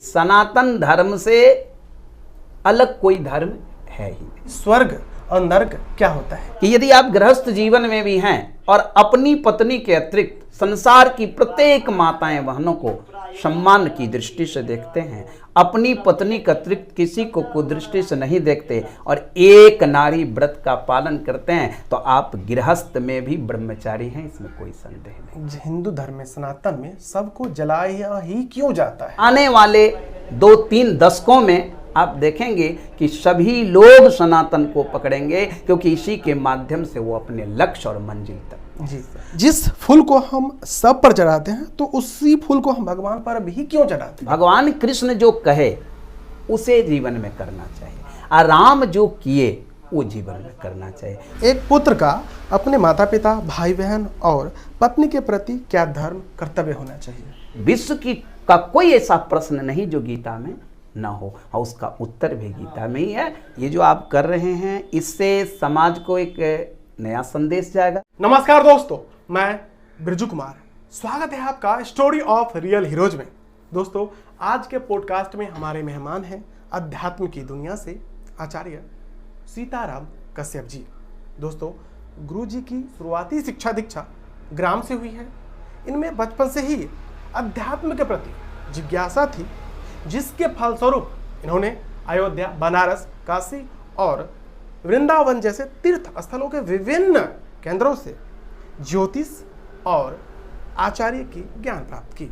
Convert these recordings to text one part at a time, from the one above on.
सनातन धर्म से अलग कोई धर्म है ही नहीं। स्वर्ग और नर्क क्या होता है? कि यदि आप गृहस्थ जीवन में भी हैं और अपनी पत्नी के अतिरिक्त संसार की प्रत्येक माताएं बहनों को सम्मान की दृष्टि से देखते हैं, अपनी पत्नी के अतिरिक्त किसी को कुदृष्टि से नहीं देखते और एक नारी व्रत का पालन करते हैं, तो आप गृहस्थ में भी ब्रह्मचारी हैं, इसमें कोई संदेह नहीं। हिंदू धर्म में, सनातन में सबको जलाया ही क्यों जाता है? आने वाले 2-3 दशकों में आप देखेंगे कि सभी लोग सनातन को पकड़ेंगे, क्योंकि इसी के माध्यम से वो अपने लक्ष्य और मंजिल तक। जी, जिस फूल को हम सब पर चढ़ाते हैं तो उसी फूल को हम भगवान पर भी क्यों चढ़ाते हैं? भगवान कृष्ण जो कहे उसे जीवन में करना चाहिए, और राम जो किए वो जीवन में करना चाहिए। एक पुत्र का अपने माता पिता, भाई बहन और पत्नी के प्रति क्या धर्म कर्तव्य होना चाहिए? विश्व का कोई ऐसा प्रश्न नहीं जो गीता में ना हो, और उसका उत्तर भी गीता में ही है। ये जो आप कर रहे हैं, इससे समाज को एक नया संदेश जाएगा। नमस्कार दोस्तों, मैं बिरजू कुमार, स्वागत है आपका स्टोरी ऑफ रियल हीरोज में। दोस्तों, आज के पॉडकास्ट में हमारे मेहमान हैं अध्यात्म की दुनिया से आचार्य सीताराम कश्यप जी। दोस्तों, गुरु जी की शुरुआती शिक्षा दीक्षा ग्राम से हुई है। इनमें बचपन से ही अध्यात्म के प्रति जिज्ञासा थी, जिसके फलस्वरूप इन्होंने अयोध्या, बनारस, काशी और वृंदावन जैसे तीर्थ स्थलों के विभिन्न केंद्रों से ज्योतिष और आचार्य की ज्ञान प्राप्त की।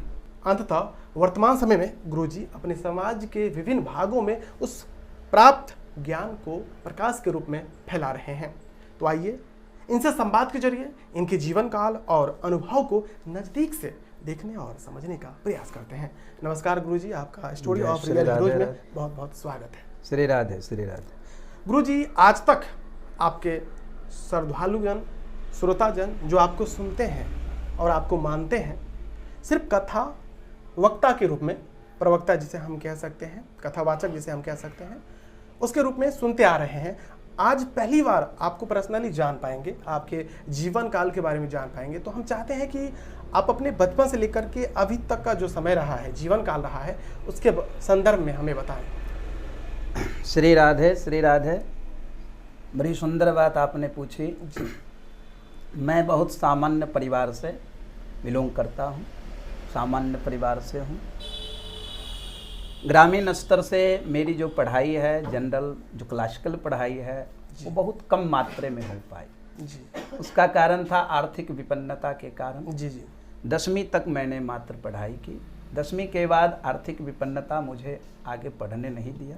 अंततः वर्तमान समय में गुरुजी अपने समाज के विभिन्न भागों में उस प्राप्त ज्ञान को प्रकाश के रूप में फैला रहे हैं। तो आइए इनसे संवाद के जरिए इनके जीवन काल और अनुभव को नज़दीक से देखने और समझने का प्रयास करते हैं। नमस्कार गुरुजी, आपका स्टोरी ऑफ रियल हीरोज में बहुत बहुत स्वागत है। श्री राधे, श्री राधे। गुरुजी, आज तक आपके श्रद्धालुजन, श्रोताजन जो आपको सुनते हैं और आपको मानते हैं, सिर्फ कथा वक्ता के रूप में, प्रवक्ता जिसे हम कह सकते हैं, कथावाचक जिसे हम कह सकते हैं, उसके रूप में सुनते आ रहे हैं। आज पहली बार आपको पर्सनली जान पाएंगे, आपके जीवन काल के बारे में जान पाएंगे। तो हम चाहते हैं कि आप अपने बचपन से लेकर के अभी तक का जो समय रहा है, जीवन काल रहा है, उसके संदर्भ में हमें बताएं। श्री राधे, श्री राधे। बड़ी सुंदर बात आपने पूछी। मैं बहुत सामान्य परिवार से बिलोंग करता हूँ, सामान्य परिवार से हूँ। ग्रामीण स्तर से मेरी जो पढ़ाई है, जनरल जो क्लासिकल पढ़ाई है, वो बहुत कम मात्रा में हो पाई जी। उसका कारण था आर्थिक विपन्नता के कारण। जी जी। 10वीं तक मैंने मात्र पढ़ाई की। 10वीं के बाद आर्थिक विपन्नता मुझे आगे पढ़ने नहीं दिया,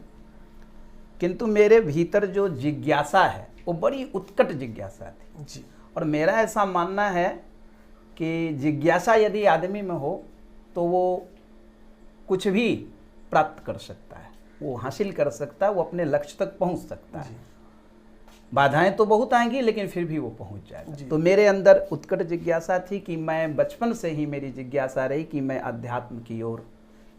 किंतु मेरे भीतर जो जिज्ञासा है वो बड़ी उत्कट जिज्ञासा थी जी। और मेरा ऐसा मानना है कि जिज्ञासा यदि आदमी में हो तो वो कुछ भी प्राप्त कर सकता है, वो हासिल कर सकता है, वो अपने लक्ष्य तक पहुंच सकता है। बाधाएं तो बहुत आएंगी लेकिन फिर भी वो पहुंच जाएगा। तो मेरे अंदर उत्कट जिज्ञासा थी कि मैं बचपन से ही मेरी जिज्ञासा रही कि मैं अध्यात्म की ओर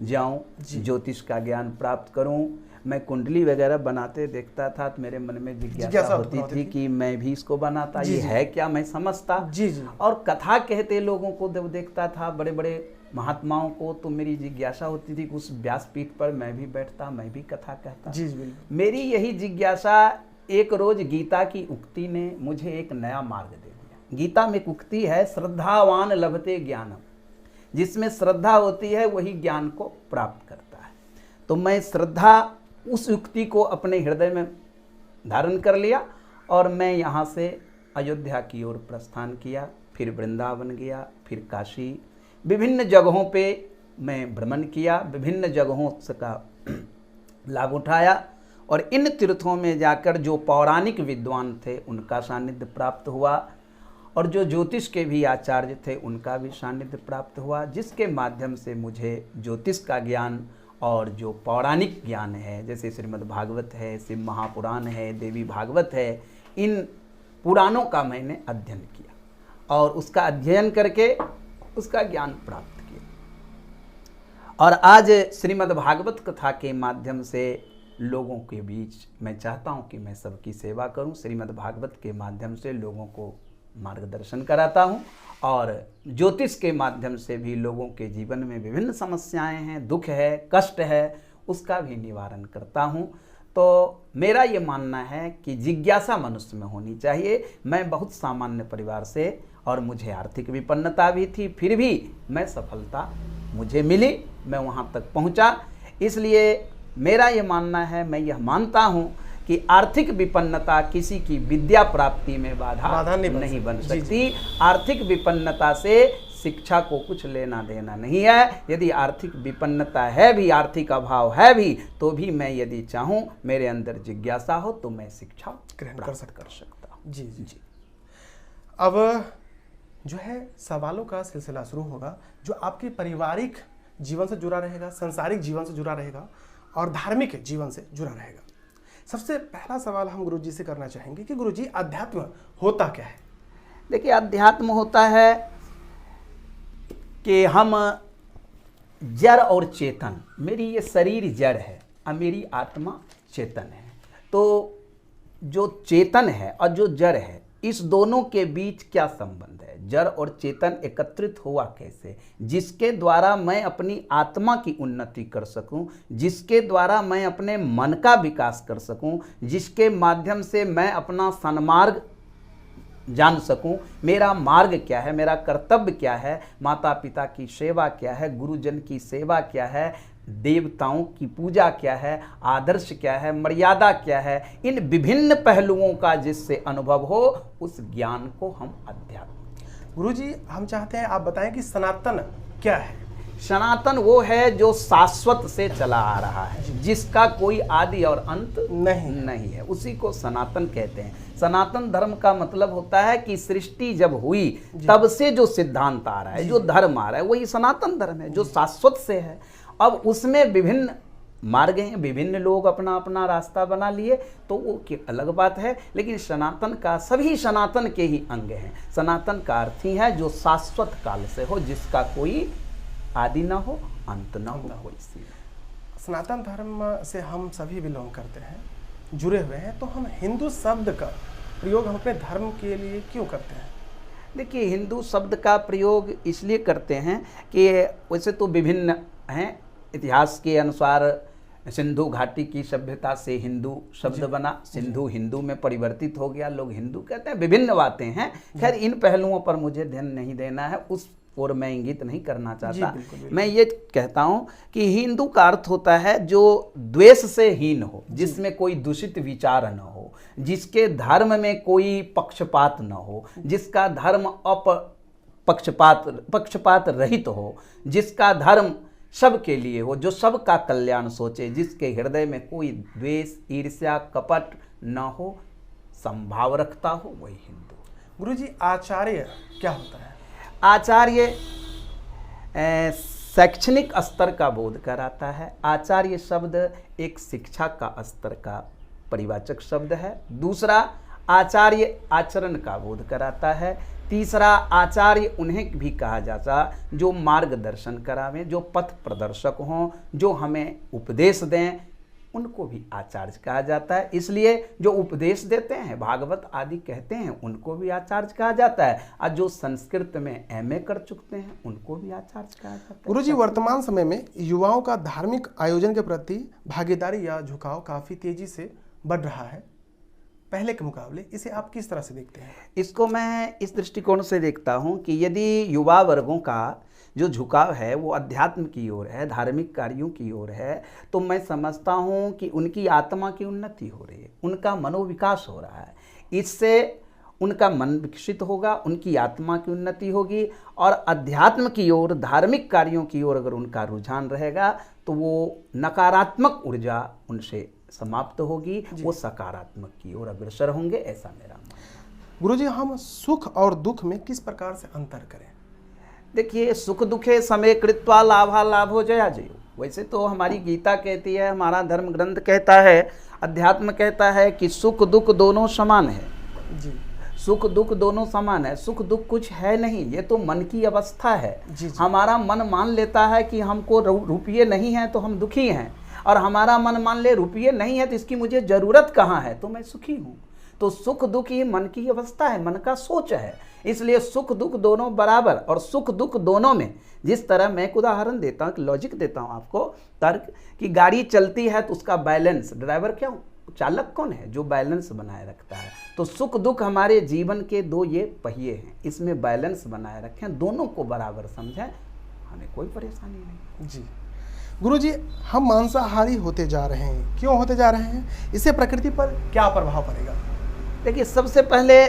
जाऊं, ज्योतिष का ज्ञान प्राप्त करूं। मैं कुंडली वगैरह बनाते देखता था तो मेरे मन में जिज्ञासा होती थी कि मैं भी इसको बनाता, ये है क्या, मैं समझता। जी जी। और कथा कहते लोगों को जब देखता था, बड़े बड़े महात्माओं को, तो मेरी जिज्ञासा होती थी कि उस व्यासपीठ पर मैं भी बैठता, मैं भी कथा कहता। जी जी, बिल्कुल। मेरी यही जिज्ञासा एक रोज गीता की उक्ति ने मुझे एक नया मार्ग दे दिया। गीता में एक उक्ति है, श्रद्धावान लभते ज्ञानम, जिसमें श्रद्धा होती है वही ज्ञान को प्राप्त करता है। तो मैं श्रद्धा उस युक्ति को अपने हृदय में धारण कर लिया और मैं यहाँ से अयोध्या की ओर प्रस्थान किया, फिर वृंदावन गया, फिर काशी, विभिन्न जगहों पे मैं भ्रमण किया, विभिन्न जगहों का लाभ उठाया और इन तीर्थों में जाकर जो पौराणिक विद्वान थे उनका सानिध्य प्राप्त हुआ और जो ज्योतिष के भी आचार्य थे उनका भी सानिध्य प्राप्त हुआ, जिसके माध्यम से मुझे ज्योतिष का ज्ञान और जो पौराणिक ज्ञान है, जैसे श्रीमद् भागवत है, शिव महापुराण है, देवी भागवत है, इन पुराणों का मैंने अध्ययन किया और उसका अध्ययन करके उसका ज्ञान प्राप्त किया। और आज श्रीमद् भागवत कथा के माध्यम से लोगों के बीच मैं चाहता हूं कि मैं सबकी सेवा करूं, श्रीमद् भागवत के माध्यम से लोगों को मार्गदर्शन कराता हूँ और ज्योतिष के माध्यम से भी लोगों के जीवन में विभिन्न समस्याएं हैं, दुख है, कष्ट है, उसका भी निवारण करता हूँ। तो मेरा ये मानना है कि जिज्ञासा मनुष्य में होनी चाहिए। मैं बहुत सामान्य परिवार से और मुझे आर्थिक विपन्नता भी थी, फिर भी मैं सफलता मुझे मिली, मैं वहाँ तक पहुँचा। इसलिए मेरा ये मानना है, मैं यह मानता हूँ कि आर्थिक विपन्नता किसी की विद्या प्राप्ति में बाधा नहीं बन सकती। आर्थिक विपन्नता से शिक्षा को कुछ लेना देना नहीं है। यदि आर्थिक विपन्नता है भी, आर्थिक अभाव है भी, तो भी मैं यदि चाहूँ, मेरे अंदर जिज्ञासा हो तो मैं शिक्षा ग्रहण कर सकता हूँ। जी जी जी। अब जो है सवालों का सिलसिला शुरू होगा, जो आपके पारिवारिक जीवन से जुड़ा रहेगा, सांसारिक जीवन से जुड़ा रहेगा और धार्मिक जीवन से जुड़ा रहेगा। सबसे पहला सवाल हम गुरुजी से करना चाहेंगे कि गुरुजी, अध्यात्म होता क्या है? देखिए, अध्यात्म होता है कि हम जड़ और चेतन, मेरी ये शरीर जड़ है और मेरी आत्मा चेतन है। तो जो चेतन है और जो जड़ है, इस दोनों के बीच क्या संबंध है? जड़ और चेतन एकत्रित हुआ कैसे? जिसके द्वारा मैं अपनी आत्मा की उन्नति कर सकूं, जिसके द्वारा मैं अपने मन का विकास कर सकूं, जिसके माध्यम से मैं अपना सन्मार्ग जान सकूं, मेरा मार्ग क्या है, मेरा कर्तव्य क्या है, माता पिता की सेवा क्या है, गुरुजन की सेवा क्या है, देवताओं की पूजा क्या है, आदर्श क्या है, मर्यादा क्या है, इन विभिन्न पहलुओं का जिससे अनुभव हो, उस ज्ञान को हम अध्यात्म। गुरुजी, हम चाहते हैं आप बताएं कि सनातन क्या है? सनातन वो है जो शाश्वत से चला आ रहा है, जिसका कोई आदि और अंत नहीं है, उसी को सनातन कहते हैं। सनातन धर्म का मतलब होता है कि सृष्टि जब हुई तब से जो सिद्धांत आ रहा है, जो धर्म आ रहा है, वही सनातन धर्म है, जो शाश्वत से है। अब उसमें विभिन्न मार्ग हैं, विभिन्न लोग अपना अपना रास्ता बना लिए, तो वो की अलग बात है। लेकिन सनातन का, सभी सनातन के ही अंग हैं। सनातन का अर्थ ही है जो शाश्वत काल से हो, जिसका कोई आदि ना हो, अंत ना हो, कोई सी। सनातन धर्म से हम सभी बिलोंग करते हैं, जुड़े हुए हैं, तो हम हिंदू शब्द का प्रयोग हम अपने धर्म के लिए क्यों करते हैं? देखिए, हिंदू शब्द का प्रयोग इसलिए करते हैं कि वैसे तो विभिन्न हैं। इतिहास के अनुसार सिंधु घाटी की सभ्यता से हिंदू शब्द बना, सिंधु हिंदू में परिवर्तित हो गया, लोग हिंदू कहते हैं, विभिन्न बातें हैं। खैर, इन पहलुओं पर मुझे ध्यान नहीं देना है, उस और मैं इंगित नहीं करना चाहता। मैं ये कहता हूँ कि हिंदू का अर्थ होता है जो द्वेष से हीन हो, जिसमें कोई दूषित विचार न हो, जिसके धर्म में कोई पक्षपात न हो, जिसका धर्म पक्षपात रहित हो, जिसका धर्म सबके लिए हो, जो सबका कल्याण सोचे, जिसके हृदय में कोई द्वेष, ईर्ष्या, कपट न हो, संभाव रखता हो, वही हिंदू। गुरुजी, आचार्य क्या होता है? आचार्य शैक्षणिक स्तर का बोध कराता है। आचार्य शब्द एक शिक्षा का स्तर का परिवाचक शब्द है। दूसरा, आचार्य आचरण का बोध कराता है। तीसरा, आचार्य उन्हें भी कहा जाता जो मार्गदर्शन करावें, जो पथ प्रदर्शक हों, जो हमें उपदेश दें, उनको भी आचार्य कहा जाता है। इसलिए जो उपदेश देते हैं, भागवत आदि कहते हैं, उनको भी आचार्य कहा जाता है। और जो संस्कृत में एमए कर चुके हैं, उनको भी आचार्य कहा जाता है। गुरुजी, वर्तमान समय में युवाओं का धार्मिक आयोजन के प्रति भागीदारी या झुकाव काफ़ी तेजी से बढ़ रहा है पहले के मुकाबले। इसे आप किस तरह से देखते हैं? इसको मैं इस दृष्टिकोण से देखता हूँ कि यदि युवा वर्गों का जो झुकाव है वो अध्यात्म की ओर है, धार्मिक कार्यों की ओर है, तो मैं समझता हूँ कि उनकी आत्मा की उन्नति हो रही है, उनका मनोविकास हो रहा है। इससे उनका मन विकसित होगा, उनकी आत्मा की उन्नति होगी, और अध्यात्म की ओर, धार्मिक कार्यों की ओर अगर उनका रुझान रहेगा तो वो नकारात्मक ऊर्जा उनसे समाप्त होगी, वो सकारात्मक की ओर अग्रसर होंगे, ऐसा मेरा मानना है। गुरुजी, हम सुख और दुख में किस प्रकार से अंतर करें? देखिए, सुख दुखे समय कृत्वा लाभा लाभो जया जयो। वैसे तो हमारी गीता कहती है, हमारा धर्म ग्रंथ कहता है, अध्यात्म कहता है कि सुख दुख दोनों समान है जी। सुख दुख दोनों समान है। सुख दुख कुछ है नहीं, ये तो मन की अवस्था है। जी। हमारा मन मान लेता है कि हमको रुपये नहीं है तो हम दुखी हैं, और हमारा मन मान ले रुपये नहीं है तो इसकी मुझे ज़रूरत कहाँ है, तो मैं सुखी हूँ। तो सुख दुख ये मन की अवस्था है, मन का सोच है। इसलिए सुख दुख दोनों बराबर, और सुख दुख दोनों में जिस तरह मैं एक उदाहरण देता हूँ, लॉजिक देता हूँ आपको, तर्क, कि गाड़ी चलती है तो उसका बैलेंस, ड्राइवर क्यों, चालक कौन है, जो बैलेंस बनाए रखता है। तो सुख दुख हमारे जीवन के दो ये पहिए हैं, इसमें बैलेंस बनाए रखें, दोनों को बराबर समझें, हमें कोई परेशानी नहीं। जी गुरुजी, हम मांसाहारी होते जा रहे हैं, क्यों होते जा रहे हैं? इससे प्रकृति पर क्या प्रभाव पड़ेगा? देखिए, सबसे पहले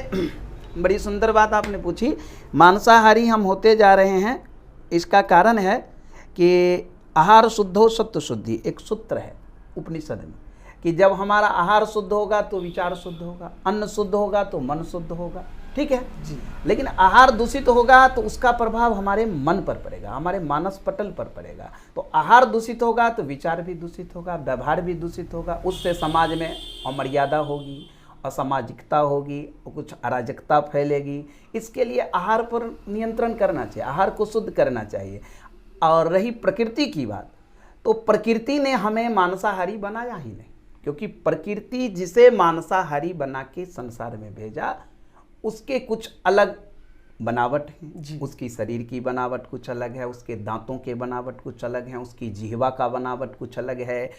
बड़ी सुंदर बात आपने पूछी। मांसाहारी हम होते जा रहे हैं, इसका कारण है कि आहार शुद्धो सत्व शुद्धि, एक सूत्र है उपनिषद में, कि जब हमारा आहार शुद्ध होगा तो विचार शुद्ध होगा, अन्न शुद्ध होगा तो मन शुद्ध होगा, ठीक है जी। लेकिन आहार दूषित होगा तो उसका प्रभाव हमारे मन पर पड़ेगा, हमारे मानस पटल पर पड़ेगा। तो आहार दूषित होगा तो विचार भी दूषित होगा, व्यवहार भी दूषित होगा, उससे समाज में अमर्यादा होगी, असामाजिकता होगी, कुछ अराजकता फैलेगी। इसके लिए आहार पर नियंत्रण करना चाहिए, आहार को शुद्ध करना चाहिए। और रही प्रकृति की बात, तो प्रकृति ने हमें मांसाहारी बनाया ही नहीं, क्योंकि प्रकृति जिसे मांसाहारी बना के संसार में भेजा, उसके कुछ अलग बनावट है, उसकी शरीर की बनावट कुछ अलग है, उसके दांतों के बनावट कुछ अलग है, उसकी जिह्वा का बनावट कुछ अलग है।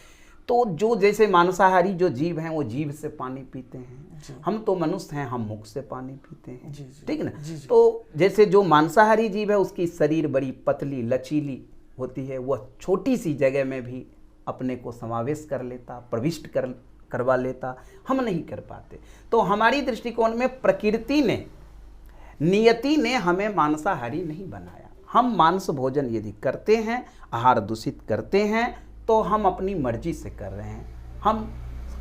तो जो जैसे मांसाहारी जो जीव हैं वो जीभ से पानी पीते हैं, हम तो मनुष्य हैं, हम मुख से पानी पीते हैं, ठीक ना। तो जैसे जो मांसाहारी जीव है उसकी शरीर बड़ी पतली लचीली होती है, वह छोटी सी जगह में भी अपने को समावेश कर लेता, प्रविष्ट करवा लेता, हम नहीं कर पाते। तो हमारी दृष्टिकोण में प्रकृति ने, नियति ने हमें मांसाहारी नहीं बनाया। हम मांस भोजन यदि करते हैं, आहार दूषित करते हैं, तो हम अपनी मर्जी से कर रहे हैं, हम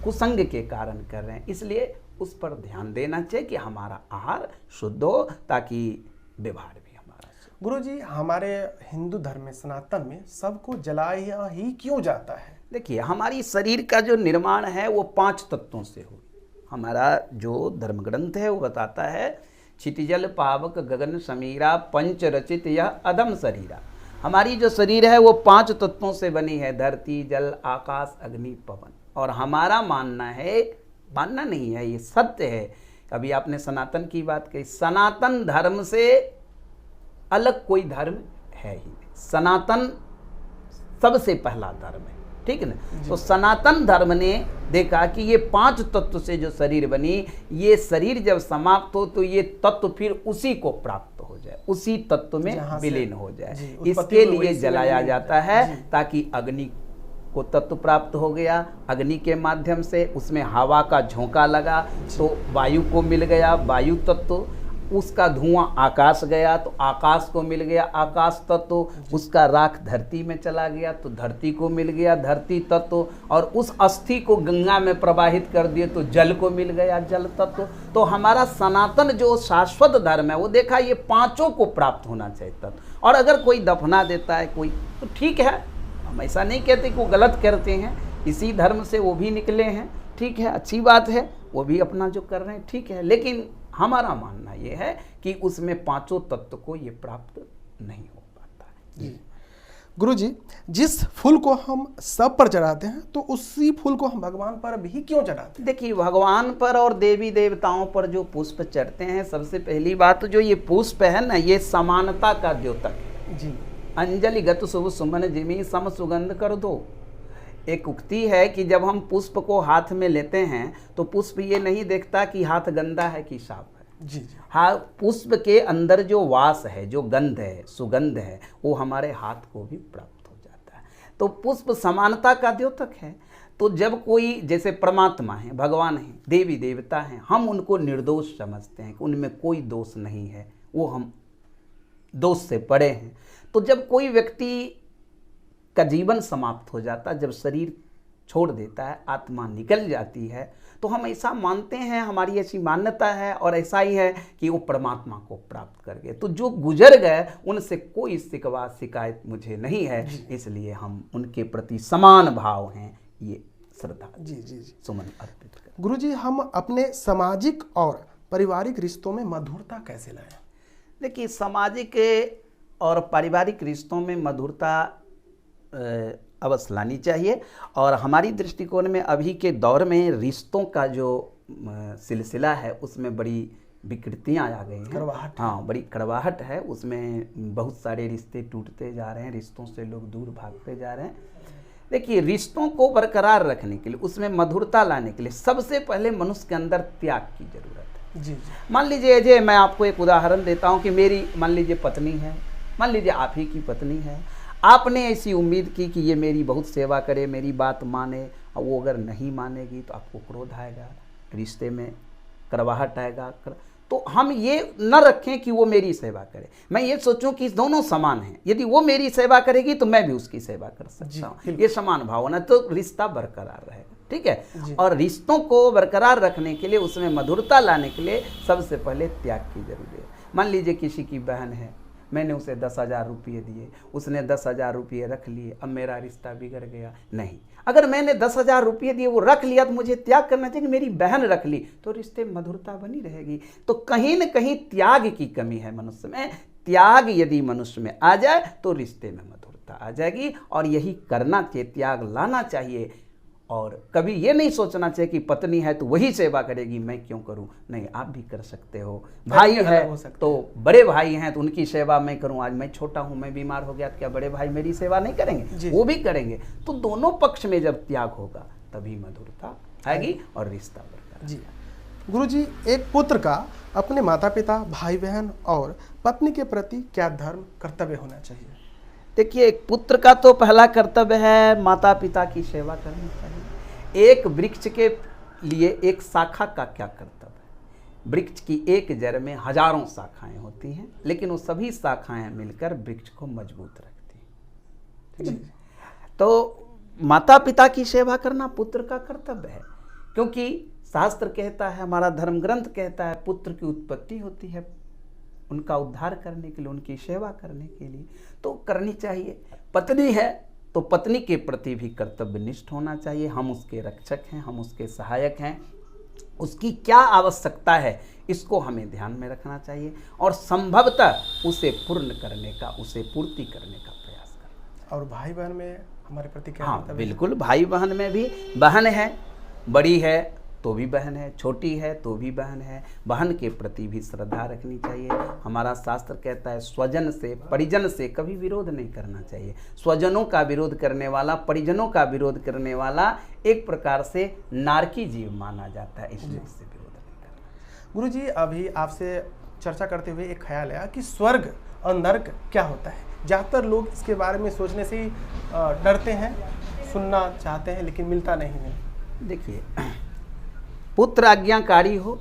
कुसंग के कारण कर रहे हैं। इसलिए उस पर ध्यान देना चाहिए कि हमारा आहार शुद्ध हो, ताकि व्यवहार भी हमारा। गुरुजी, हमारे हिंदू धर्म में, सनातन में, सबको जलाया ही क्यों जाता है? देखिए, हमारी शरीर का जो निर्माण है वो 5 तत्वों से हो। हमारा जो धर्म ग्रंथ है वो बताता है, क्षितिजल पावक गगन समीरा पंच रचित यह अदम शरीरा। हमारी जो शरीर है वो 5 तत्वों से बनी है, धरती जल आकाश अग्नि पवन। और हमारा मानना है, मानना नहीं है, ये सत्य है। अभी आपने सनातन की बात कही, सनातन धर्म से अलग कोई धर्म है ही नहीं। सनातन सबसे पहला धर्म है, ठीक है ना। तो सनातन धर्म ने देखा कि ये 5 तत्व से जो शरीर बनी, ये शरीर जब समाप्त हो तो ये तत्व फिर उसी को प्राप्त हो जाए, उसी तत्व में विलीन हो जाए। इसके लिए जलाया जाता है, ताकि अग्नि को तत्व प्राप्त हो गया, अग्नि के माध्यम से उसमें हवा का झोंका लगा तो वायु को मिल गया वायु तत्व, उसका धुआं आकाश गया तो आकाश को मिल गया आकाश तत्व, उसका राख धरती में चला गया तो धरती को मिल गया धरती तत्व, और उस अस्थि को गंगा में प्रवाहित कर दिए तो जल को मिल गया जल तत्व। तो हमारा सनातन जो शाश्वत धर्म है वो देखा ये 5 को प्राप्त होना चाहिए तत्व। और अगर कोई दफना देता है कोई, तो ठीक है, हम ऐसा नहीं कहते कि वो गलत करते हैं, इसी धर्म से वो भी निकले हैं, ठीक है, अच्छी बात है, वो भी अपना जो कर रहे हैं ठीक है। लेकिन हमारा मानना ये है कि उसमें 5 तत्व को ये प्राप्त नहीं हो पाता है। गुरुजी, जिस फूल को हम सब पर चढ़ाते हैं, तो उसी फूल को हम भगवान पर भी क्यों चढ़ाते हैं? देखिए, भगवान पर और देवी देवताओं पर जो पुष्प चढ़ते हैं, सबसे पहली बात तो जो ये पुष्प है ना, ये समानता का द्योतक है जी। अंजलि गत शुभ सुमन जिमी सम सुगंध कर दो। एक उक्ति है कि जब हम पुष्प को हाथ में लेते हैं तो पुष्प ये नहीं देखता कि हाथ गंदा है कि साफ है। जी जी। हाँ, पुष्प के अंदर जो वास है, जो गंध है, सुगंध है, वो हमारे हाथ को भी प्राप्त हो जाता है। तो पुष्प समानता का द्योतक है। तो जब कोई, जैसे परमात्मा है, भगवान है, देवी देवता हैं, हम उनको निर्दोष समझते हैं कि उनमें कोई दोष नहीं है, वो हम दोष से पड़े हैं। तो जब कोई व्यक्ति का जीवन समाप्त हो जाता, जब शरीर छोड़ देता है, आत्मा निकल जाती है, तो हम ऐसा मानते हैं, हमारी ऐसी मान्यता है और ऐसा ही है कि वो परमात्मा को प्राप्त कर गए। तो जो गुजर गए उनसे कोई शिकवा शिकायत मुझे नहीं है, इसलिए हम उनके प्रति समान भाव हैं, ये श्रद्धा जी जी जी सुमन अर्पित कर। गुरुजी, हम अपने सामाजिक और पारिवारिक रिश्तों में मधुरता कैसे लाएं? देखिए, सामाजिक और पारिवारिक रिश्तों में मधुरता अवश्य लानी चाहिए। और हमारी दृष्टिकोण में अभी के दौर में रिश्तों का जो सिलसिला है उसमें बड़ी विकृतियाँ आ गई हैं। कड़वाहट। हाँ, बड़ी कड़वाहट है उसमें। बहुत सारे रिश्ते टूटते जा रहे हैं, रिश्तों से लोग दूर भागते जा रहे हैं। देखिए, रिश्तों को बरकरार रखने के लिए, उसमें मधुरता लाने के लिए सबसे पहले मनुष्य के अंदर त्याग की जरूरत है। जी। मान लीजिए अजय, मैं आपको एक उदाहरण देता हूँ कि मेरी मान लीजिए पत्नी है, मान लीजिए आप ही की पत्नी है। आपने ऐसी उम्मीद की कि ये मेरी बहुत सेवा करे, मेरी बात माने, और वो अगर नहीं मानेगी तो आपको क्रोध आएगा, रिश्ते में कड़वाहट आएगा। तो हम ये न रखें कि वो मेरी सेवा करे, मैं ये सोचूं कि दोनों समान हैं। यदि वो मेरी सेवा करेगी तो मैं भी उसकी सेवा कर सकता हूँ, ये समान भाव होना, तो रिश्ता बरकरार रहेगा। ठीक है। और रिश्तों को बरकरार रखने के लिए, उसमें मधुरता लाने के लिए सबसे पहले त्याग की जरूरत है। मान लीजिए किसी की बहन है, मैंने उसे 10,000 रुपये दिए, उसने 10,000 रुपये रख लिए, अब मेरा रिश्ता बिगड़ गया। नहीं, अगर मैंने 10,000 रुपये दिए, वो रख लिया, तो मुझे त्याग करना चाहिए कि मेरी बहन रख ली, तो रिश्ते में मधुरता बनी रहेगी। तो कहीं न कहीं त्याग की कमी है मनुष्य में। त्याग यदि मनुष्य में आ जाए तो रिश्ते में मधुरता आ जाएगी, और यही करना चाहिए, त्याग लाना चाहिए। और कभी ये नहीं सोचना चाहिए कि पत्नी है तो वही सेवा करेगी, मैं क्यों करूं। नहीं, आप भी कर सकते हो। भाई है तो बड़े भाई हैं तो उनकी सेवा मैं करूं। आज मैं छोटा हूं, मैं बीमार हो गया, तो क्या बड़े भाई मेरी सेवा नहीं करेंगे? वो भी करेंगे। तो दोनों पक्ष में जब त्याग होगा तभी मधुरता आएगी और रिश्ता बरकरार। जी गुरुजी, एक पुत्र का अपने माता पिता, भाई बहन और पत्नी के प्रति क्या धर्म कर्तव्य होना चाहिए? देखिए, एक पुत्र का तो पहला कर्तव्य है माता पिता की सेवा करनी चाहिए। एक वृक्ष के लिए एक शाखा का क्या कर्तव्य है? वृक्ष की एक जड़ में हजारों शाखाएं होती हैं, लेकिन वो सभी शाखाएं मिलकर वृक्ष को मजबूत रखती हैं। तो माता पिता की सेवा करना पुत्र का कर्तव्य है, क्योंकि शास्त्र कहता है, हमारा धर्म ग्रंथ कहता है, पुत्र की उत्पत्ति होती है उनका उद्धार करने के लिए, उनकी सेवा करने के लिए, तो करनी चाहिए। पत्नी है तो पत्नी के प्रति भी कर्तव्यनिष्ठ होना चाहिए। हम उसके रक्षक हैं, हम उसके सहायक हैं। उसकी क्या आवश्यकता है इसको हमें ध्यान में रखना चाहिए, और संभवतः उसे पूर्ण करने का, उसे पूर्ति करने का प्रयास करना। और भाई बहन में हमारे प्रति क्या? हाँ बिल्कुल, भाई बहन में भी, बहन है, बड़ी है तो भी बहन है, छोटी है तो भी बहन है, बहन के प्रति भी श्रद्धा रखनी चाहिए। हमारा शास्त्र कहता है, स्वजन से, परिजन से कभी विरोध नहीं करना चाहिए। स्वजनों का विरोध करने वाला, परिजनों का विरोध करने वाला एक प्रकार से नारकी जीव माना जाता है, इसलिए इससे विरोध नहीं करना। गुरुजी, अभी आपसे चर्चा करते हुए एक ख्याल आया कि स्वर्ग और नर्क क्या होता है। ज़्यादातर लोग इसके बारे में सोचने से ही डरते हैं, सुनना चाहते हैं, लेकिन मिलता नहीं है। देखिए, पुत्र आज्ञाकारी हो,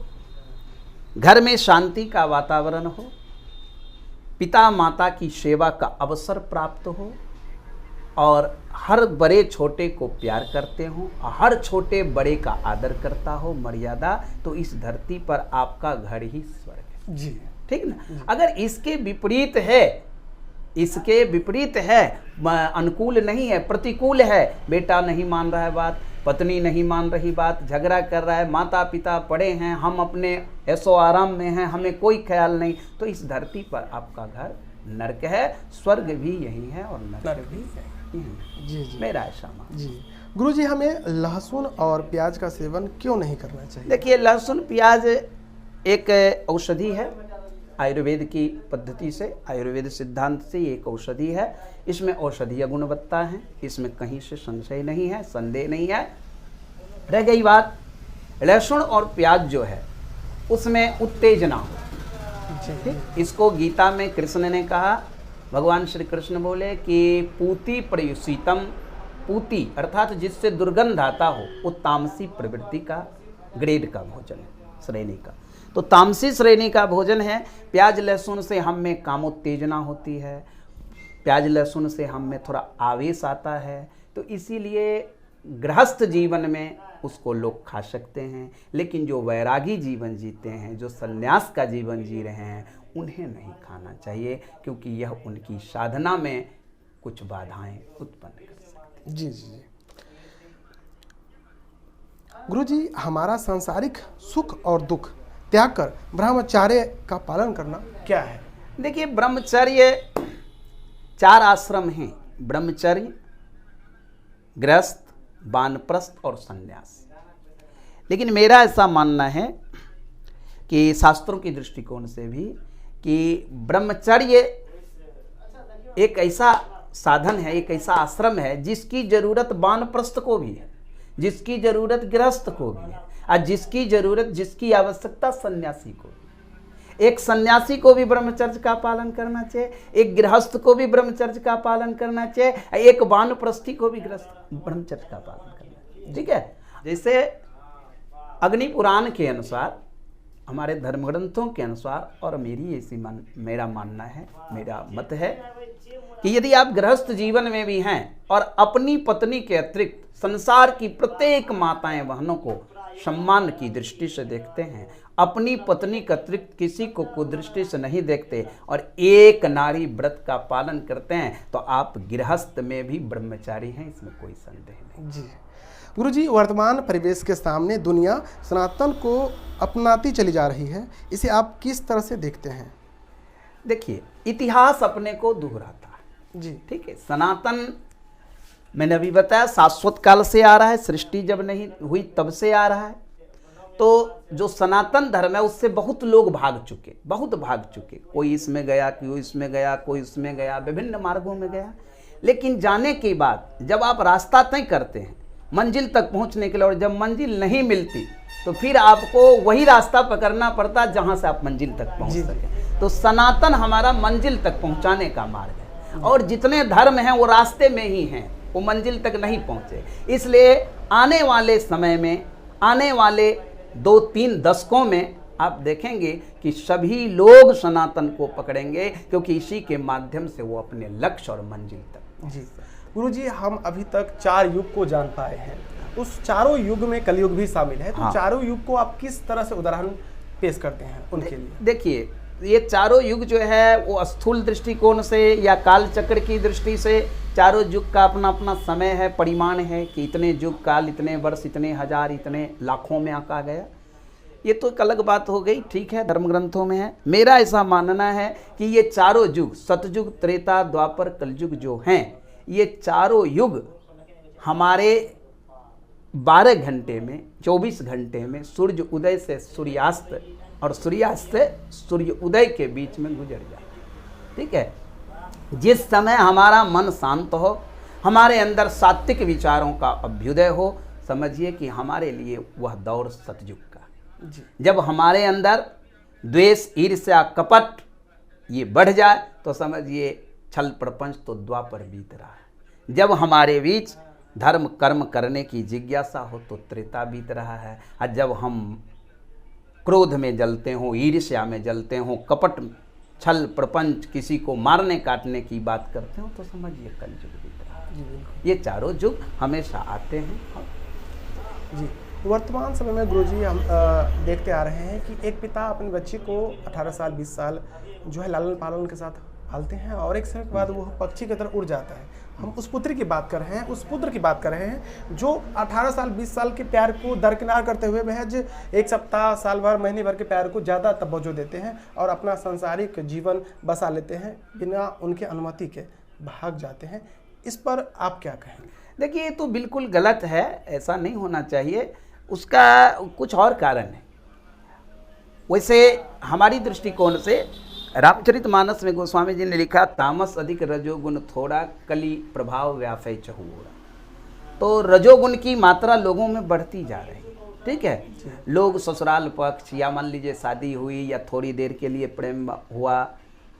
घर में शांति का वातावरण हो, पिता माता की सेवा का अवसर प्राप्त हो, और हर बड़े छोटे को प्यार करते हो, हर छोटे बड़े का आदर करता हो, मर्यादा, तो इस धरती पर आपका घर ही स्वर्ग है। जी ठीक ना? अगर इसके विपरीत है, इसके विपरीत है, अनुकूल नहीं है, प्रतिकूल है, बेटा नहीं मान रहा है बात, पत्नी नहीं मान रही बात, झगड़ा कर रहा है, माता पिता पड़े हैं, हम अपने ऐशो आराम में हैं, हमें कोई ख्याल नहीं, तो इस धरती पर आपका घर नरक है। स्वर्ग भी यही है और नरक भी यही है। जी मेरा ऐसा मानना। जी गुरुजी, हमें लहसुन और प्याज का सेवन क्यों नहीं करना चाहिए? देखिए, लहसुन प्याज एक औषधि है, आयुर्वेद की पद्धति से, आयुर्वेद सिद्धांत से ये एक औषधि है। इसमें औषधीय गुणवत्ता है, इसमें कहीं से संशय नहीं है, संदेह नहीं है। रह गई बात, लहसुन और प्याज जो है उसमें उत्तेजना हो। इसको गीता में कृष्ण ने कहा, भगवान श्री कृष्ण बोले कि पूति प्रयुषितम, पूति अर्थात जिससे दुर्गंध आता हो, वो तामसी प्रवृत्ति का ग्रेड का भोजन है, श्रेणी का। तो तामसी श्रेणी का भोजन है। प्याज लहसुन से हम में कामोत्तेजना होती है, प्याज लहसुन से हम में थोड़ा आवेश आता है, तो इसीलिए गृहस्थ जीवन में उसको लोग खा सकते हैं, लेकिन जो वैरागी जीवन जीते हैं, जो संन्यास का जीवन जी रहे हैं, उन्हें नहीं खाना चाहिए, क्योंकि यह उनकी साधना में कुछ बाधाएं उत्पन्न कर सकते हैं। जी जी जी गुरुजी, हमारा सांसारिक सुख और दुख त्याग कर ब्रह्मचर्य का पालन करना क्या है? देखिए, ब्रह्मचर्य 4 आश्रम हैं, ब्रह्मचर्य, गृहस्थ, वानप्रस्थ और संन्यास। लेकिन मेरा ऐसा मानना है कि शास्त्रों की दृष्टिकोण से भी कि ब्रह्मचर्य एक ऐसा साधन है, एक ऐसा आश्रम है जिसकी जरूरत वानप्रस्थ को भी है, जिसकी जरूरत गृहस्थ को भी है, और जिसकी जरूरत, जिसकी आवश्यकता सन्यासी को भी। एक सन्यासी को भी ब्रह्मचर्य का पालन करना चाहिए, एक गृहस्थ को भी ब्रह्मचर्य का पालन करना चाहिए, एक वानप्रस्थी को भी ब्रह्मचर्य का पालन करना चाहिए। ठीक है। जैसे अग्नि पुराण के अनुसार, हमारे धर्म ग्रंथों के अनुसार, और मेरा मानना है, मेरा मत है कि यदि आप गृहस्थ जीवन में भी हैं और अपनी पत्नी के अतिरिक्त संसार की प्रत्येक माताएं बहनों को सम्मान की दृष्टि से देखते हैं, अपनी पत्नी के अतिरिक्त किसी को कुदृष्टि से नहीं देखते और एक नारी व्रत का पालन करते हैं, तो आप गृहस्थ में भी ब्रह्मचारी हैं, इसमें कोई संदेह नहीं। जी गुरुजी, वर्तमान परिवेश के सामने दुनिया सनातन को अपनाती चली जा रही है, इसे आप किस तरह से देखते हैं? देखिए, इतिहास अपने को दोहराता है। जी ठीक है। सनातन, मैंने अभी बताया, शाश्वत काल से आ रहा है, सृष्टि जब नहीं हुई तब से आ रहा है। तो जो सनातन धर्म है उससे बहुत लोग भाग चुके, कोई इसमें गया, कोई इसमें गया, कोई उसमें गया, विभिन्न मार्गों में गया। लेकिन जाने के बाद जब आप रास्ता तय करते हैं मंजिल तक पहुंचने के लिए, और जब मंजिल नहीं मिलती तो फिर आपको वही रास्ता पकड़ना पड़ता जहां से आप मंजिल तक पहुंच सके। तो सनातन हमारा मंजिल तक पहुंचाने का मार्ग है, और जितने धर्म हैं वो रास्ते में ही हैं, वो मंजिल तक नहीं पहुंचे। इसलिए आने वाले समय में, आने वाले 2-3 दशकों में आप देखेंगे कि सभी लोग सनातन को पकड़ेंगे, क्योंकि इसी के माध्यम से वो अपने लक्ष्य और मंजिल तक। जी गुरुजी, हम अभी तक 4 युग को जान पाए हैं, उस चारों युग में कलयुग भी शामिल है, तो हाँ। चारों युग को आप किस तरह से उदाहरण पेश करते हैं उनके लिए? देखिए, ये चारों युग जो है वो स्थूल दृष्टिकोण से या काल चक्र की दृष्टि से चारों युग का अपना अपना समय है, परिमाण है कि इतने युग काल, इतने वर्ष, इतने हजार, इतने लाखों में आंका गया। ये तो एक अलग बात हो गई, ठीक है, धर्म ग्रंथों में है। मेरा ऐसा मानना है कि ये चारों युग, सतयुग, त्रेता, द्वापर, कलयुग जो हैं, ये चारों युग हमारे 12 घंटे में, 24 घंटे में सूर्य उदय से सूर्यास्त और सूर्यास्त से सूर्य उदय के बीच में गुजर जाए। ठीक है। जिस समय हमारा मन शांत हो, हमारे अंदर सात्विक विचारों का अभ्युदय हो, समझिए कि हमारे लिए वह दौर सतयुग का। जब हमारे अंदर द्वेष, ईर्ष्या, कपट ये बढ़ जाए तो समझिए छल प्रपंच तो द्वापर बीत रहा है। जब हमारे बीच धर्म कर्म करने की जिज्ञासा हो तो त्रेता बीत रहा है। और जब हम क्रोध में जलते हो, ईर्ष्या में जलते हो, कपट, छल प्रपंच, किसी को मारने काटने की बात करते हो, तो समझिए कलयुग बीत रहा है। ये चारों युग हमेशा आते हैं। जी, वर्तमान समय में गुरुजी हम देखते आ रहे हैं कि एक पिता अपने बच्चे को 18 साल 20 साल जो है लालन पालन के साथ पालते हैं, और एक समय के बाद वो पक्षी की तरह उड़ जाता है। हम उस पुत्र की बात कर रहे हैं, उस पुत्र की बात कर रहे हैं जो 18 साल 20 साल के प्यार को दरकिनार करते हुए महज एक सप्ताह, साल भर, महीने भर के प्यार को ज़्यादा तवज्जो देते हैं और अपना सांसारिक जीवन बसा लेते हैं, बिना उनके अनुमति के भाग जाते हैं। इस पर आप क्या कहेंगे? देखिए, ये तो बिल्कुल गलत है, ऐसा नहीं होना चाहिए। उसका कुछ और कारण है। वैसे हमारी दृष्टिकोण से रामचरितमानस में गोस्वामी जी ने लिखा, तामस अधिक रजोगुण थोड़ा, कली प्रभाव व्यापै चहुओरा। तो रजोगुण की मात्रा लोगों में बढ़ती जा रही है। ठीक है। लोग ससुराल पक्ष, या मान लीजिए शादी हुई या थोड़ी देर के लिए प्रेम हुआ,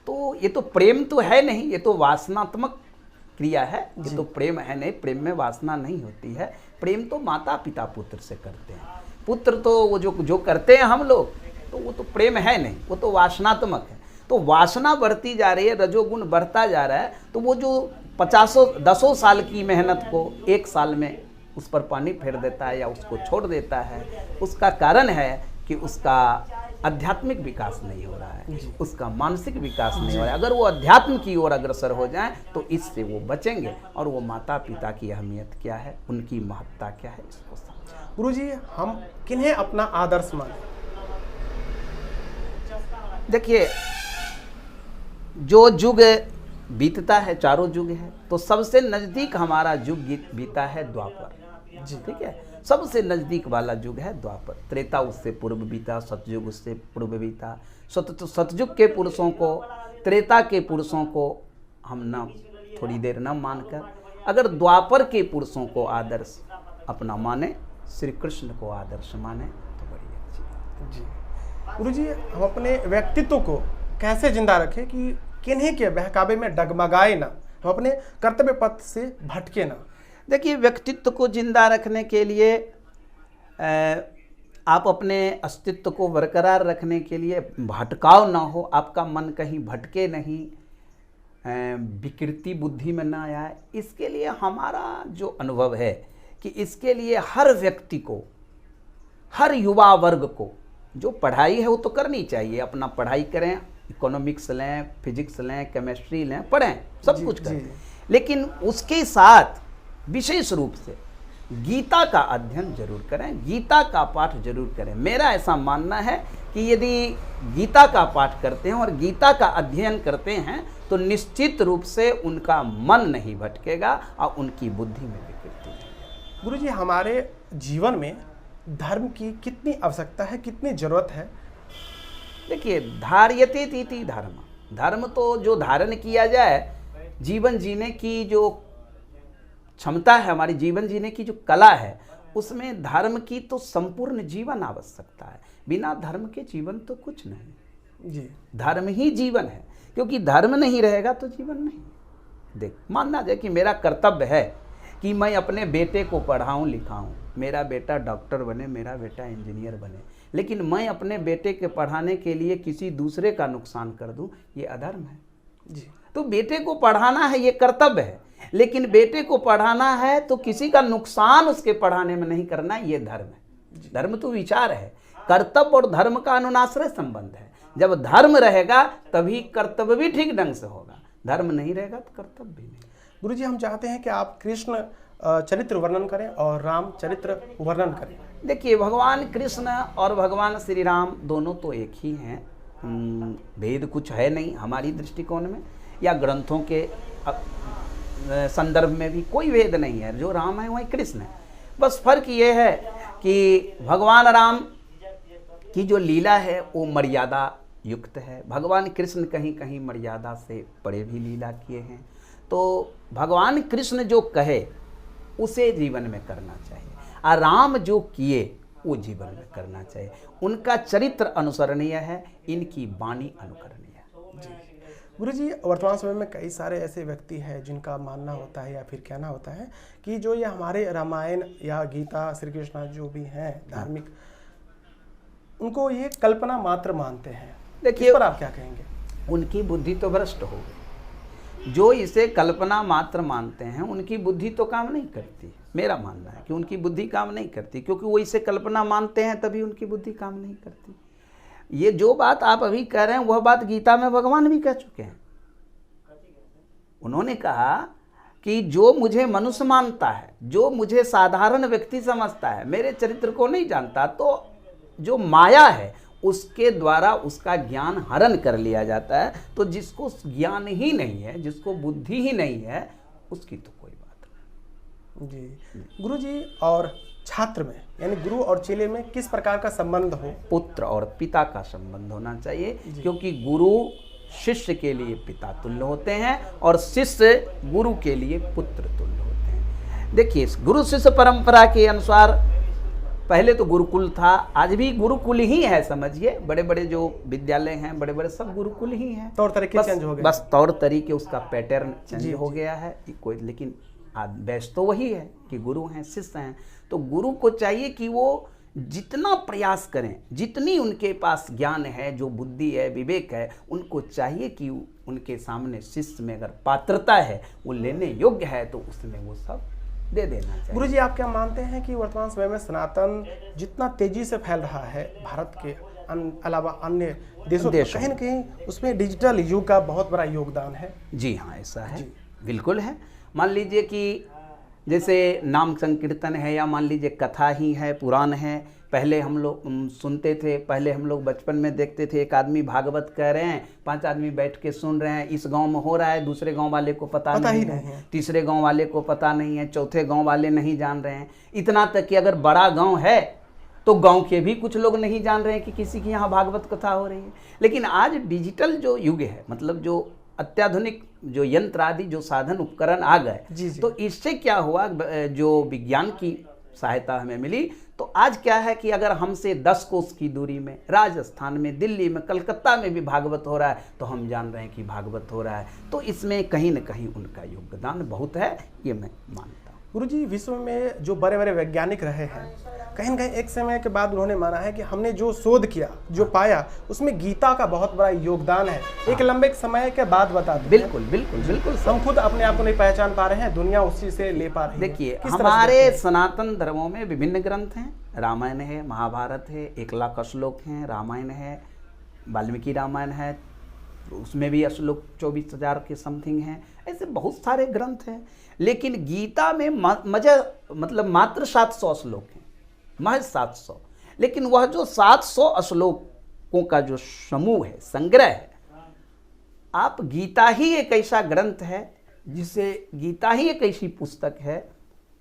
तो ये तो प्रेम तो है नहीं, ये तो वासनात्मक क्रिया है। ये तो प्रेम है नहीं, प्रेम में वासना नहीं होती है। प्रेम तो माता पिता पुत्र से करते हैं। पुत्र तो वो जो करते हैं हम लोग, तो वो तो प्रेम है नहीं, वो तो वासनात्मक है। तो वासना बढ़ती जा रही है, रजोगुण बढ़ता जा रहा है, तो वो जो 10 साल की मेहनत को 1 साल में उस पर पानी फेर देता है या उसको छोड़ देता है, उसका कारण है कि उसका आध्यात्मिक विकास नहीं हो रहा है, उसका मानसिक विकास नहीं हो रहा है। अगर वो अध्यात्म की ओर अग्रसर हो जाएं तो इससे वो बचेंगे। और वो माता पिता की अहमियत क्या है, उनकी महत्ता क्या है, इसको समझें। गुरुजी, हम किन्हें अपना आदर्श माने? देखिए, जो युग बीतता है, चारों युग है, तो सबसे नज़दीक हमारा युग बीता है द्वापर। जी। ठीक है, सबसे नजदीक वाला युग है द्वापर। त्रेता उससे पूर्व बीता, सतयुग उससे पूर्व बीता। सतयुग के पुरुषों को, त्रेता के पुरुषों को हम ना थोड़ी देर न मानकर अगर द्वापर के पुरुषों को आदर्श अपना माने, श्री कृष्ण को आदर्श माने तो बड़ी अच्छी बात। जी गुरु जी, हम अपने व्यक्तित्व को कैसे जिंदा रखें कि किन्हीं के बहकावे में डगमगाए ना, हम अपने कर्तव्य पथ से भटके ना? देखिए, व्यक्तित्व को जिंदा रखने के लिए आप अपने अस्तित्व को बरकरार रखने के लिए भटकाव ना हो, आपका मन कहीं भटके नहीं, विकृति बुद्धि में ना आए, इसके लिए हमारा जो अनुभव है कि इसके लिए हर व्यक्ति को, हर युवा वर्ग को जो पढ़ाई है वो तो करनी चाहिए। अपना पढ़ाई करें, इकोनॉमिक्स लें, फिजिक्स लें, केमिस्ट्री लें, पढ़ें, सब कुछ करें, लेकिन उसके साथ विशेष रूप से गीता का अध्ययन जरूर करें, गीता का पाठ जरूर करें। मेरा ऐसा मानना है कि यदि गीता का पाठ करते हैं और गीता का अध्ययन करते हैं तो निश्चित रूप से उनका मन नहीं भटकेगा और उनकी बुद्धि में विकृति नहीं। गुरु जी, हमारे जीवन में धर्म की कितनी आवश्यकता है, कितनी जरूरत है? देखिए, धार्यते तीति धर्म, धर्म तो जो धारण किया जाए, जीवन जीने की जो क्षमता है, हमारी जीवन जीने की जो कला है, उसमें धर्म की तो संपूर्ण जीवन आवश्यकता है। बिना धर्म के जीवन तो कुछ नहीं जी। धर्म ही जीवन है, क्योंकि धर्म नहीं रहेगा तो जीवन नहीं। देख, मानना जाए कि मेरा कर्तव्य है कि मैं अपने बेटे को पढ़ाऊं लिखाऊं, मेरा बेटा डॉक्टर बने, मेरा बेटा इंजीनियर बने, लेकिन मैं अपने बेटे के पढ़ाने के लिए किसी दूसरे का नुकसान कर दूं, ये अधर्म है जी। तो बेटे को पढ़ाना है, ये कर्तव्य है, लेकिन बेटे को पढ़ाना है तो किसी का नुकसान उसके पढ़ाने में नहीं करना, ये धर्म है। धर्म तो विचार है, कर्तव्य और धर्म का अनुनाश्रय संबंध है। जब धर्म रहेगा तभी कर्तव्य भी ठीक ढंग से होगा, धर्म नहीं रहेगा तो कर्तव्य भी नहीं। गुरु जी, हम चाहते हैं कि आप कृष्ण चरित्र वर्णन करें और राम चरित्र वर्णन करें। देखिए, भगवान कृष्ण और भगवान श्री राम दोनों तो एक ही हैं, भेद कुछ है नहीं हमारी दृष्टिकोण में, या ग्रंथों के संदर्भ में भी कोई भेद नहीं है। जो राम है वही कृष्ण है। बस फर्क ये है कि भगवान राम की जो लीला है वो मर्यादा युक्त है, भगवान कृष्ण कहीं कहीं मर्यादा से परे भी लीला किए हैं। तो भगवान कृष्ण जो कहे उसे जीवन में करना चाहिए, और राम जो किए वो जीवन में करना चाहिए। उनका चरित्र अनुसरणीय है, इनकी वाणी अनुकरणीय है। जी गुरु जी, वर्तमान समय में कई सारे ऐसे व्यक्ति हैं जिनका मानना होता है या फिर कहना होता है कि जो ये हमारे रामायण या गीता, श्री कृष्ण जो भी हैं धार्मिक, उनको ये कल्पना मात्र मानते हैं। देखिए, इस पर आप क्या कहेंगे? उनकी बुद्धि तो भ्रष्ट हो गई। जो इसे कल्पना मात्र मानते हैं उनकी बुद्धि तो काम नहीं करती। मेरा मानना है कि उनकी बुद्धि काम नहीं करती, क्योंकि वो इसे कल्पना मानते हैं तभी उनकी बुद्धि काम नहीं करती। ये जो बात आप अभी कह रहे हैं वह बात गीता में भगवान भी कह चुके हैं। उन्होंने कहा कि जो मुझे मनुष्य मानता है, जो मुझे साधारण व्यक्ति समझता है, मेरे चरित्र को नहीं जानता, तो जो माया है उसके द्वारा उसका ज्ञान हरण कर लिया जाता है। तो जिसको ज्ञान ही नहीं है, जिसको बुद्धि ही नहीं है, उसकी तो कोई बात नहीं। जी गुरु जी, और छात्र में यानी गुरु और चेले में किस प्रकार का संबंध हो? पुत्र और पिता का संबंध होना चाहिए, क्योंकि गुरु शिष्य के लिए पिता तुल्य होते हैं और शिष्य गुरु के लिए पुत्र तुल्य होते हैं। देखिए, गुरु शिष्य परंपरा के अनुसार पहले तो गुरुकुल था, आज भी गुरुकुल ही है, समझिए। बड़े बड़े जो विद्यालय हैं, बड़े बड़े सब गुरुकुल ही हैं। तौर तरीके चेंज हो गए, बस तौर तरीके, उसका पैटर्न चेंज हो गया है कोई, लेकिन बेस्ट तो वही है कि गुरु हैं, शिष्य हैं। तो गुरु को चाहिए कि वो जितना प्रयास करें, जितनी उनके पास ज्ञान है, जो बुद्धि है, विवेक है, उनको चाहिए कि उनके सामने शिष्य में अगर पात्रता है, वो लेने योग्य है, तो उसमें वो सब दे देना चाहिए। गुरु जी, आप क्या मानते हैं कि वर्तमान समय में सनातन जितना तेजी से फैल रहा है भारत के अलावा अन्य देशों में, कहीं न कहीं उसमें डिजिटल युग का बहुत बड़ा योगदान है? जी हाँ, ऐसा है, बिल्कुल है। मान लीजिए कि जैसे नाम संकीर्तन है या मान लीजिए कथा ही है, पुराण है। पहले हम लोग सुनते थे, पहले हम लोग बचपन में देखते थे, एक आदमी भागवत कह रहे हैं, 5 आदमी बैठ के सुन रहे हैं, इस गांव में हो रहा है, दूसरे गांव वाले को पता नहीं है, तीसरे गांव वाले को पता नहीं है, चौथे गांव वाले नहीं जान रहे हैं। इतना तक कि अगर बड़ा गांव है तो गांव के भी कुछ लोग नहीं जान रहे हैं कि किसी की यहाँ भागवत कथा हो रही है। लेकिन आज डिजिटल जो युग है, मतलब जो अत्याधुनिक जो यंत्र आदि जो साधन उपकरण आ गए, तो इससे क्या हुआ, जो विज्ञान की सहायता हमें मिली, तो आज क्या है कि अगर हमसे 10 कोस की दूरी में, राजस्थान में, दिल्ली में, कलकत्ता में भी भागवत हो रहा है तो हम जान रहे हैं कि भागवत हो रहा है। तो इसमें कहीं न कहीं उनका योगदान बहुत है, ये मैं मानता हूँ। गुरुजी, विश्व में जो बड़े बड़े वैज्ञानिक रहे हैं, कहीं न कहीं एक समय के बाद उन्होंने माना है कि हमने जो शोध किया, जो पाया, उसमें गीता का बहुत बड़ा योगदान है। एक लंबे समय के बाद बता दें। बिल्कुल बिल्कुल बिल्कुल, हम खुद अपने आप को नहीं पहचान पा रहे हैं, दुनिया उसी से ले पा रही है। देखिए, हमारे सनातन धर्मों में विभिन्न ग्रंथ हैं, रामायण है, महाभारत है, 1 लाख श्लोक हैं, रामायण है, वाल्मीकि रामायण है, उसमें भी श्लोक 24,000 के समथिंग हैं। ऐसे बहुत सारे ग्रंथ हैं, लेकिन गीता में मतलब मात्र 700 श्लोक हैं, महज 700। लेकिन वह जो 700 श्लोकों का जो समूह है, संग्रह है, आप गीता ही एक ऐसा ग्रंथ है जिसे, गीता ही एक ऐसी पुस्तक है,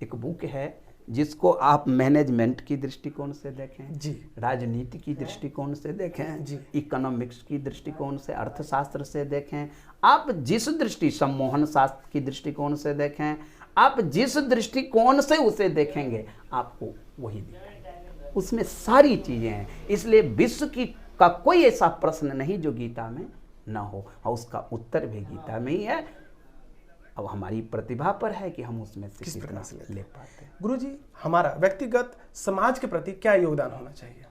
एक बुक है जिसको आप मैनेजमेंट की दृष्टिकोण से देखें जी, राजनीति की दृष्टिकोण से देखें जी, इकोनॉमिक्स की दृष्टिकोण से, अर्थशास्त्र से देखें, आप जिस दृष्टि, सम्मोहन शास्त्र की दृष्टिकोण से देखें, आप जिस दृष्टिकोण से उसे देखेंगे आपको वही दिखेगा, उसमें सारी चीजें हैं। इसलिए विश्व की का कोई ऐसा प्रश्न नहीं जो गीता में ना हो, और उसका उत्तर भी गीता में ही है। अब हमारी प्रतिभा पर है कि हम उसमें से किस तरह से ले पाते हैं। गुरुजी, हमारा व्यक्तिगत समाज के प्रति क्या योगदान होना चाहिए?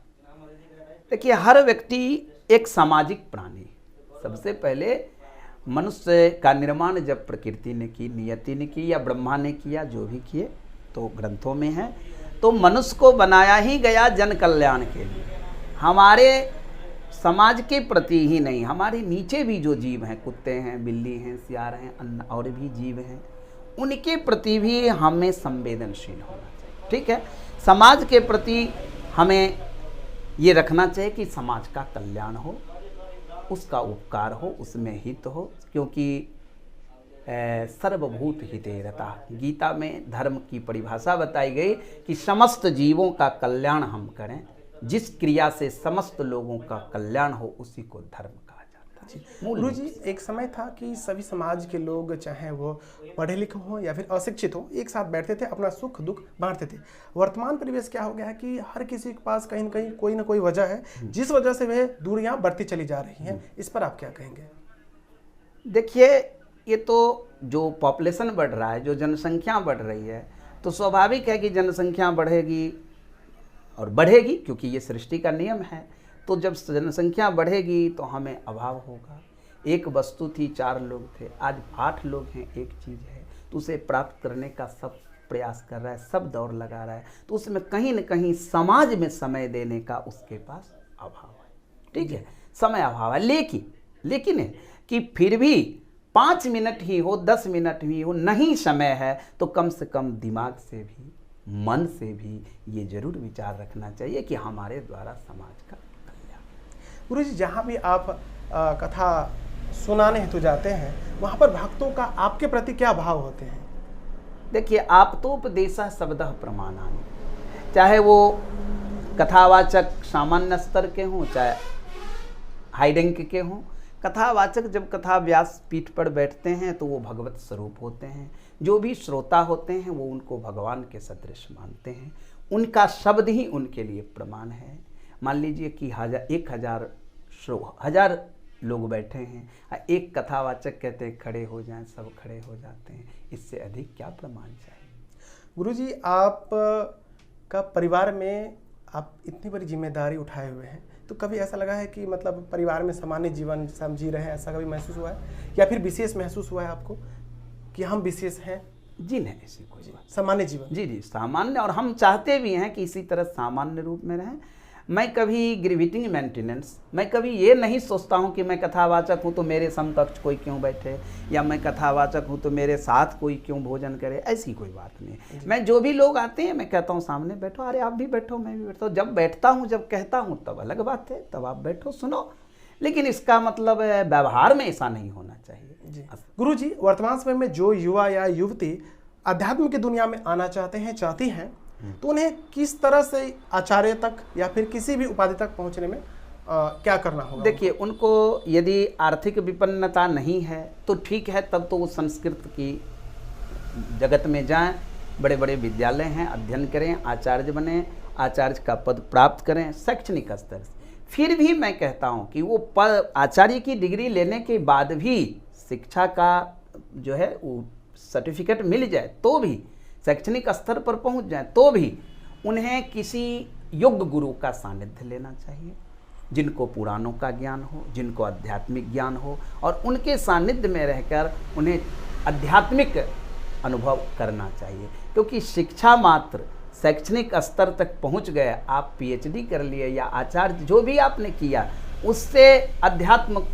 देखिए, हर व्यक्ति एक सामाजिक प्राणी। सबसे पहले मनुष्य का निर्माण जब प्रकृति ने की, नियति ने की, या ब्रह्मा ने किया, जो भी किए, तो ग्रंथों में है, तो मनुष्य को बनाया ही गया जन कल्याण के लिए। हमारे समाज के प्रति ही नहीं, हमारे नीचे भी जो जीव हैं, कुत्ते हैं, बिल्ली हैं, सियार हैं, अन्य और भी जीव हैं, उनके प्रति भी हमें संवेदनशील होना चाहिए। ठीक है, समाज के प्रति हमें ये रखना चाहिए कि समाज का कल्याण हो, उसका उपकार हो, उसमें हित हो, क्योंकि सर्वभूत हिते रता, गीता में धर्म की परिभाषा बताई गई कि समस्त जीवों का कल्याण हम करें, जिस क्रिया से समस्त लोगों का कल्याण हो उसी को धर्म कहा जाता है। गुरु जी, एक समय था कि सभी समाज के लोग, चाहे वो पढ़े लिखे हों या फिर अशिक्षित हों, एक साथ बैठते थे, अपना सुख दुख बांटते थे। वर्तमान परिवेश क्या हो गया है कि हर किसी के पास कहीं न कहीं कोई ना कोई वजह है जिस वजह से वह दूरियां बढ़ती चली जा रही हैं। इस पर आप क्या कहेंगे? देखिए, ये तो जो पॉपुलेशन बढ़ रहा है, जो जनसंख्या बढ़ रही है, तो स्वाभाविक है कि जनसंख्या बढ़ेगी और बढ़ेगी, क्योंकि ये सृष्टि का नियम है। तो जब जनसंख्या बढ़ेगी तो हमें अभाव होगा। एक वस्तु थी, 4 लोग थे, आज 8 लोग हैं, एक चीज़ है, तो उसे प्राप्त करने का सब प्रयास कर रहा है, सब दौड़ लगा रहा है, तो उसमें कहीं न कहीं समाज में समय देने का उसके पास अभाव है। ठीक है, समय अभाव है, लेकिन है कि फिर भी 5 मिनट ही हो, 10 मिनट ही हो, नहीं समय है, तो कम से कम दिमाग से भी, मन से भी ये जरूर विचार रखना चाहिए कि हमारे द्वारा समाज का कल्याण। गुरु जी, जहाँ भी आप कथा सुनाने हेतु जाते हैं, वहाँ पर भक्तों का आपके प्रति क्या भाव होते हैं? देखिए, आप तो उपदेशा शब्दः प्रमाणानि, चाहे वो कथावाचक सामान्य स्तर के हों, चाहे हाई रैंक के हों, कथावाचक जब कथा व्यास पीठ पर बैठते हैं तो वो भगवत स्वरूप होते हैं। जो भी श्रोता होते हैं वो उनको भगवान के सदृश मानते हैं, उनका शब्द ही उनके लिए प्रमाण है। मान लीजिए कि 1000 लोग बैठे हैं, एक कथावाचक कहते हैं खड़े हो जाएं, सब खड़े हो जाते हैं, इससे अधिक क्या प्रमाण चाहिए? गुरुजी, आप का परिवार में आप इतनी बड़ी जिम्मेदारी उठाए हुए हैं, तो कभी ऐसा लगा है कि मतलब परिवार में सामान्य जीवन हम जी रहे हैं, ऐसा कभी महसूस हुआ है, या फिर विशेष महसूस हुआ है आपको कि हम विशेष हैं? जी नहीं, ऐसी कोई बात। सामान्य जीवन, जी सामान्य, और हम चाहते भी हैं कि इसी तरह सामान्य रूप में रहें। मैं कभी ग्रेविटिंग मेंटेनेंस, मैं कभी ये नहीं सोचता हूँ कि मैं कथावाचक हूँ तो मेरे समकक्ष कोई क्यों बैठे, या मैं कथावाचक हूँ तो मेरे साथ कोई क्यों भोजन करे, ऐसी कोई बात नहीं। मैं जो भी लोग आते हैं मैं कहता हूँ सामने बैठो, अरे आप भी बैठो, मैं भी बैठता हूँ। जब बैठता हूँ, जब कहता हूँ तब अलग बात है, तब आप बैठो सुनो, लेकिन इसका मतलब व्यवहार में ऐसा नहीं होना चाहिए। जी गुरु जी, वर्तमान समय में जो युवा या युवती अध्यात्म की दुनिया में आना चाहते हैं, चाहती हैं, तो उन्हें किस तरह से आचार्य तक या फिर किसी भी उपाधि तक पहुंचने में क्या करना होगा? देखिए, उनको यदि आर्थिक विपन्नता नहीं है तो ठीक है, तब तो वो संस्कृत की जगत में जाएं, बड़े बड़े विद्यालय हैं, अध्ययन करें, आचार्य बने, आचार्य का पद प्राप्त करें शैक्षणिक स्तर से। फिर भी मैं कहता हूँ कि वो पद, आचार्य की डिग्री लेने के बाद भी शिक्षा का जो है वो सर्टिफिकेट मिल जाए तो भी, शैक्षणिक स्तर पर पहुंच जाए तो भी उन्हें किसी योग्य गुरु का सानिध्य लेना चाहिए, जिनको पुराणों का ज्ञान हो, जिनको आध्यात्मिक ज्ञान हो, और उनके सानिध्य में रहकर उन्हें आध्यात्मिक अनुभव करना चाहिए। क्योंकि शिक्षा मात्र शैक्षणिक स्तर तक पहुंच गए, आप पीएचडी कर लिए या आचार्य जो भी आपने किया, उससे अध्यात्म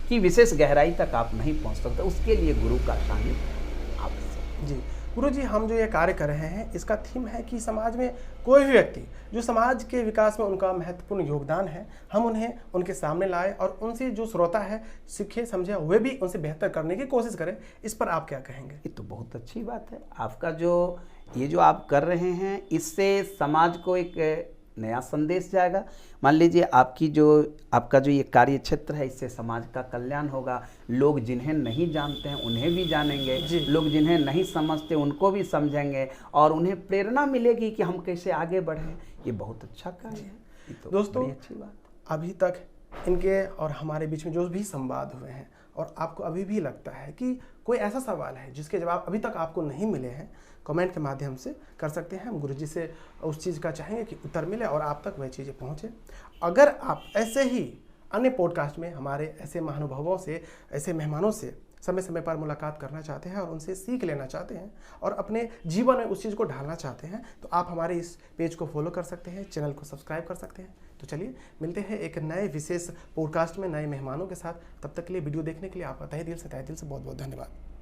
की विशेष गहराई तक आप नहीं पहुंच सकते। उसके लिए गुरु का सानिध्य आवश्यक। जी गुरु जी, हम जो ये कार्य कर रहे हैं इसका थीम है कि समाज में कोई भी व्यक्ति जो समाज के विकास में उनका महत्वपूर्ण योगदान है, हम उन्हें उनके सामने लाए और उनसे जो श्रोता है सीखे समझे, वे भी उनसे बेहतर करने की कोशिश करें। इस पर आप क्या कहेंगे? ये तो बहुत अच्छी बात है। आपका जो ये जो आप कर रहे हैं, इससे समाज को एक नया संदेश जाएगा। मान लीजिए आपका जो ये कार्य क्षेत्र है, इससे समाज का कल्याण होगा। लोग जिन्हें नहीं जानते हैं उन्हें भी जानेंगे, लोग जिन्हें नहीं समझते उनको भी समझेंगे, और उन्हें प्रेरणा मिलेगी कि हम कैसे आगे बढ़ें। ये बहुत अच्छा कार्य है। ये तो दोस्तों, बड़ी अच्छी बात है। अभी तक इनके और हमारे बीच में जो भी संवाद हुए हैं, और आपको अभी भी लगता है कि कोई ऐसा सवाल है जिसके जवाब अभी तक आपको नहीं मिले हैं, कमेंट के माध्यम से कर सकते हैं। हम गुरुजी से उस चीज़ का चाहेंगे कि उत्तर मिले और आप तक वह चीज़ें पहुँचे। अगर आप ऐसे ही अन्य पॉडकास्ट में हमारे ऐसे महानुभावों से, ऐसे मेहमानों से समय समय पर मुलाकात करना चाहते हैं और उनसे सीख लेना चाहते हैं और अपने जीवन में उस चीज़ को ढालना चाहते हैं, तो आप हमारे इस पेज को फॉलो कर सकते हैं, चैनल को सब्सक्राइब कर सकते हैं। तो चलिए मिलते हैं एक नए विशेष पॉडकास्ट में नए मेहमानों के साथ। तब तक के लिए वीडियो देखने के लिए आपका तहे दिल से बहुत बहुत धन्यवाद।